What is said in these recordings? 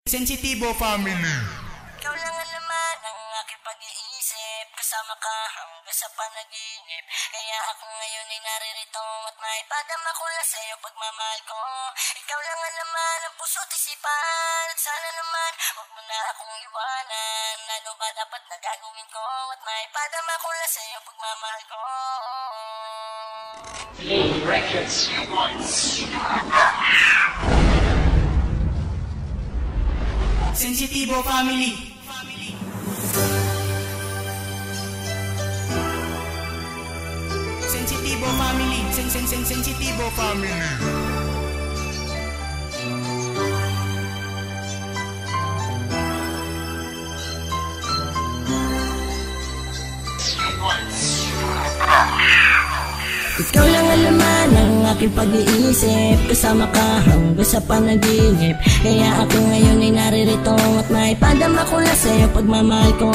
Sensitibo family. Ikaw lang naman ang aking pag-iisip, kasama ka hanggang sa panaginip. Kaya ako ngayon ay naririto at maipadama ko lang sa'yo pagmamahal ko. Ikaw lang naman ang puso't isipan, at sana naman huwag mo na akong iwanan. Ano ba dapat na gagawin ko at maipadama ko lang sa'yo pagmamahal ko. Records. Sensitibo family. Sensitibo family. Sensitibo family. Ikaw lang naman ang aking pag-iisip, kasama ka hanggang sa panaginip. Kaya ako ngayon ay naririto at maipadama ko lang sa'yo pagmamahal ko.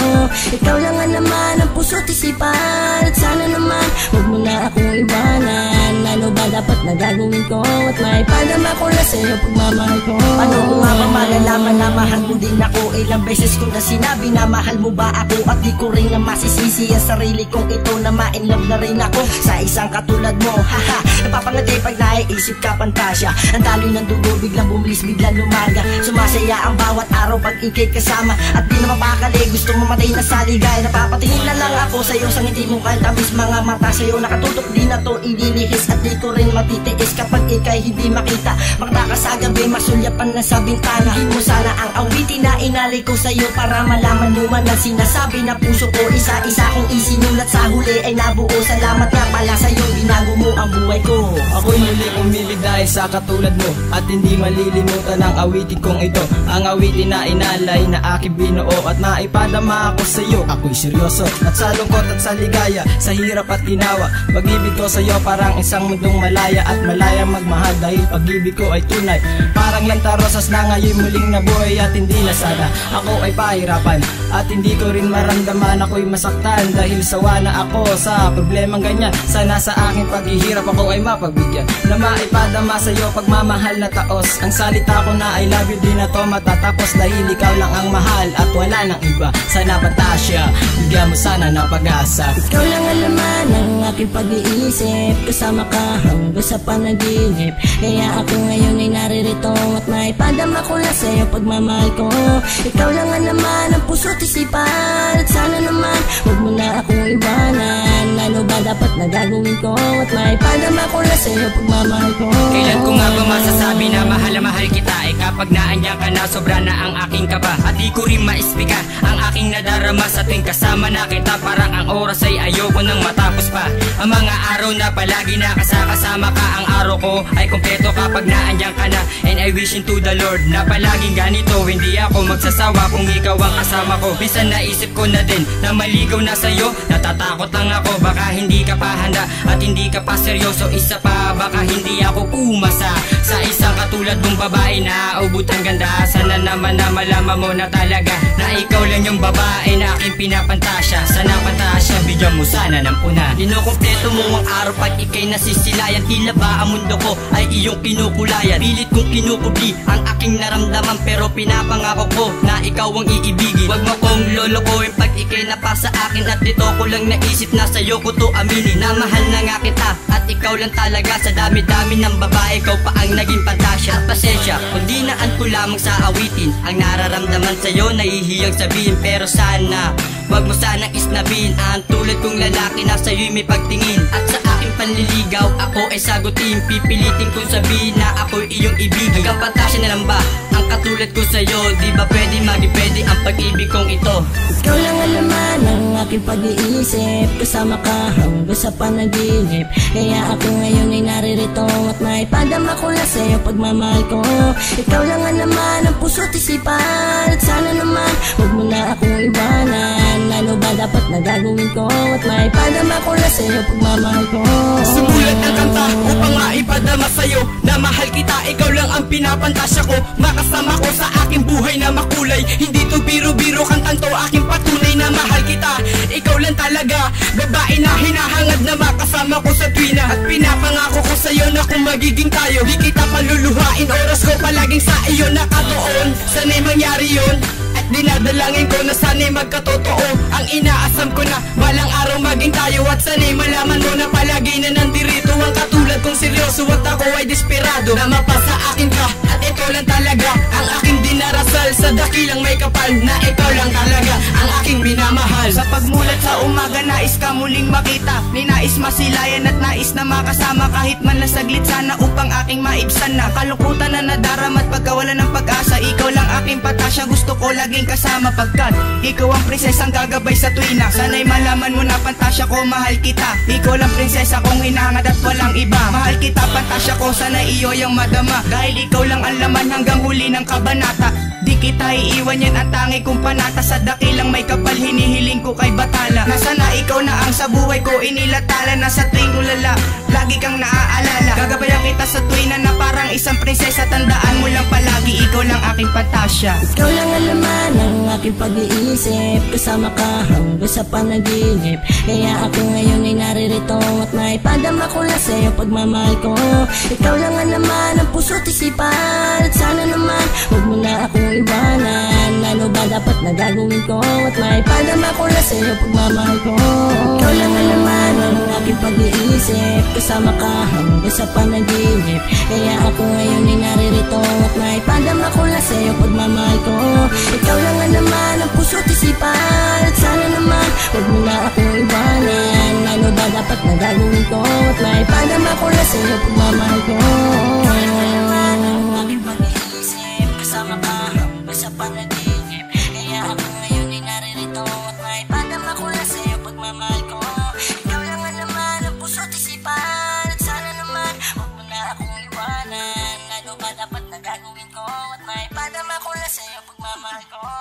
Ikaw lang naman ang puso't isipan, at sana naman huwag mo na akong iwanan. Ano ba dapat na gagawin ko at maipadama ko lang sa'yo pagmamahal ko. Ano ko nga ba malalaman na mahal mo din ako? Ilang beses ko na sinabi na mahal mo ba ako, at di ko rin na masisisi ang sarili kong ito na ma-inlove na rin ako sa isang katulad mo. Haha, napapangati pag naiisip ka pantasya. Ang daloy ng dugo biglang bumilis, biglang lumaga. Sumasaya ang bawat araw pag ikay kasama, at di na mapakali, gusto mamatay na sa ligay. Napapatingin na lang ako sa'yo sa ngiti mong kantamis, mga mata sa'yo nakatutok, di na to inilihis. At di ko rin matitiis kapag ikay hindi makita. Makita ka sa gabi, masulyapan na sa bintana. Di mo sana ang awitin na inalay ko sa'yo, para malaman mo man ang sinasabi na puso ko. Isa-isa kong isinulat, sa huli ay nabuo. Salamat nga pala sa'yo, binago mo ang buhay ko. Ako'y muling umilig dahil sa katulad mo, at hindi malilimutan ang awitin kong ito. Ang awitin na inalay na aking binuo, at maipadama ako sa'yo. Ako'y seryoso at sa lungkot at sa ligaya, sa hirap at ginawa. Pag-ibig ko sa'yo parang isang mundong malaya, at malaya magmahal dahil pag-ibig ko ay tunay. Parang lantarosas na ngayon muling nabuhay, at hindi na sana ako ay pahirapan, at hindi ko rin maramdaman ako'y masaktan. Dahil sawa na ako sa problemang ganyan, sana sa aking paghihirap ako ay mapagbigyan, na maipadama sa'yo pagmamahal na taos. Ang salita ko na I love you di na to matatapos, dahil ikaw lang ang mahal at wala nang iba. Sana patasya, bigyan mo sana ng pag-asa. Ikaw lang naman ang aking pag-iisip, kasama ka hanggang sa panaginip. Kaya ako ngayon ay naririto at maipadama ko lang sa'yo pagmamahal ko. Ikaw lang naman ang puso't isipan, at sana naman huwag mo na akong iwanan. Ano ba dapat na gagawin ko at maipadama ko lang sa'yo pagmamahal ko. Kailan ko nga ba masasabi na mahal na mahal kita? Kapag naandyan ka na, sobra na ang aking kaba, at di ko rin maispika ang aking nadarama sa tuwing kasama na kita. Parang ang oras ay ayoko nang matapos pa. Ang mga araw na palagi na kasama ka, ang araw ko ay kompleto kapag naandyan ka na. And I wishing to the Lord na palaging ganito, hindi ako magsasawa kung ikaw ang kasama ko. Minsan naisip ko na din na maligaw na sa'yo, natatakot lang ako baka hindi ka pa handa at hindi ka pa seryoso. Isa pa, baka hindi ako umasa sa isang katulad mong babae na ubot ang ganda. Sana naman na malaman mo na talaga na ikaw lang yung babae na aking pinapantasya. Sana pantasya, bigyan mo sana ng puna. Kinukumpleto mo ang araw pag ikay nasisilayan. Tila ba ang mundo ko ay iyong kinukulayan. Pilit kong kinukubli ang aking naramdaman, pero pinapangako ko na ikaw ang iibigin. Huwag mo kong lolokohin pag ikay napasa akin, at dito ko lang naisip na sa'yo ko to aminin. Na mahal na nga kita at ikaw lang talaga, sa dami-dami ng babae ikaw pa ang naging pantasya. At pasensya kung di naan ko lamang sa awitin ang nararamdaman sa'yo, nahihiyang sabihin. Pero sana wag mo sanang isnabin ang tulad kong lalaki na sa'yo'y may pagtingin. At sa aking panliligaw ako ay sagutin, pipilitin kong sabihin na ako'y iyong ibigin. Hanggang pantasya na lang ba ang katulad ko sa'yo? Di ba pwede magipwede ang pag-ibig kong ito? Ikaw lang naman ang aking pag-iisip, kasama ka hanggang sa panaginip. Kaya ako ngayon ay naririto at maipadama ko lang sa'yo pagmamahal ko. Ikaw lang naman ang puso't isipan, at sana naman huwag mo na akong iwanan. Ano ba dapat na gagawin ko at maipadama ko lang sa'yo pagmamahal ko. Sumulat ang kanta upang maipadama sa'yo na mahal kita, ikaw lang ang pinapantasya ko. Makasama ko sa aking buhay na makulay, hindi to biro-biro, kantang to aking patunay na mahal kita. Ikaw lang talaga, babae na hinahangad na makasama kasama ko sa tuwina. At pinapangako ko sa'yo na kung magiging tayo, di kita paluluhain, oras ko palaging sa iyo nakatuon. Sana'y mangyari yun, at dinadalangin ko na sana'y magkatotoo. Ang inaasam ko na balang araw maging tayo, at sana'y malaman mo na palagi na nandirito ang katulad kong seryoso at ako ay desperado na mapasa akin ka. At ito lang talaga ang aking dinarasal, sa dakilang may kapal na ikaw lang talaga ang aking minamahal. Sa pagmulat sa umaga, nais ka muling makita, ninais masilayan at nais na makasama, kahit man lang saglit sana upang aking maibsan na kalungkutan na nadarama at pagkawala ng pag-asa. Ikaw lang aking patasya, gusto ko laging kasama, pagkat ikaw ang prinsesang gagabay sa tuwina. Sana'y malaman mo na pantasya ko, mahal kita. Ikaw lang prinsesa kong hinahangad at walang iba. Mahal kita pantasya ko, sana iyo yung madama, dahil ikaw lang ang laman hanggang huli ng kabanata. Di kita iiwan, yan ang tangi kong panata, sa dakilang may kapal hinihiling ko kay Batala. Nasana ikaw na ang sa buhay ko inilatala, na sa tuwing ulala lagi kang naaalala. Gagabayan kita sa tuwina na parang isang prinsesa, tandaan mo lang palagi ikaw lang aking pantasya. Ikaw lang ang laman ng aking pag-iisip, kasama ka hanggang sa panaginip. Kaya ako ngayon ay naririto at naipadama ko lang sa'yo pagmamahal ko. Ikaw lang ang laman ng puso't isipan, at sana naman huwag mo na akong iwanan. Ano ba dapat na gagawin ko, at maipadama ko lang sa'yo pagmamahal ko. Ikaw lang ang laman ng aking pag-iisip, kasama ka hanggang sa panaginip. Kaya ako ngayon ay naririto at maipadama ko lang sa'yo pagmamahal ko. Ikaw lang ang laman ng puso't isipan, at sana naman huwag mo na akong iwanan. Ano ba dapat na gagawin ko, at maipadama ko lang sa'yo pagmamahal ko. Ikaw lang ang laman ng aking pag-iisip, kasama ka hanggang sa panaginip. Kaya ako ngayon ay naririto at maipadama ko lang sa'yo pagmamahal ko. Ikaw lang ang laman ng puso't isipan, at sana naman huwag mo na akong iwanan. Ano ba dapat na gagawin ko, at maipadama ko lang sa'yo pagmamahal ko.